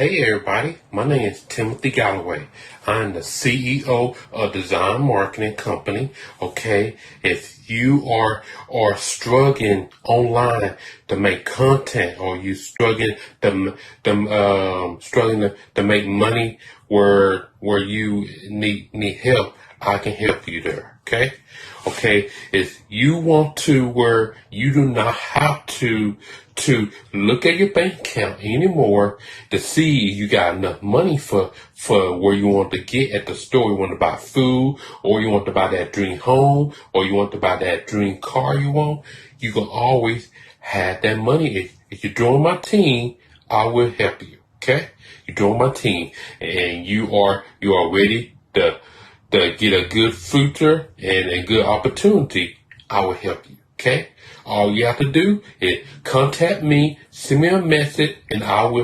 Hey everybody, my name is Timothy Galloway. I'm the CEO of Design Marketing Company. Okay, if you are struggling online to make content, or you struggling to make money where you need help, I can help you there. Okay, if you want to where you do not have to look at your bank account anymore to see you got enough money for where you want to get at the store. You want to buy food, or you want to buy that dream home, or you want to buy that dream car you want. You can always have that money. If you join my team, I will help you. Okay, you join my team, and you are ready to get a good future and a good opportunity. I will help you. Okay, all you have to do is contact me, send me a message, and I will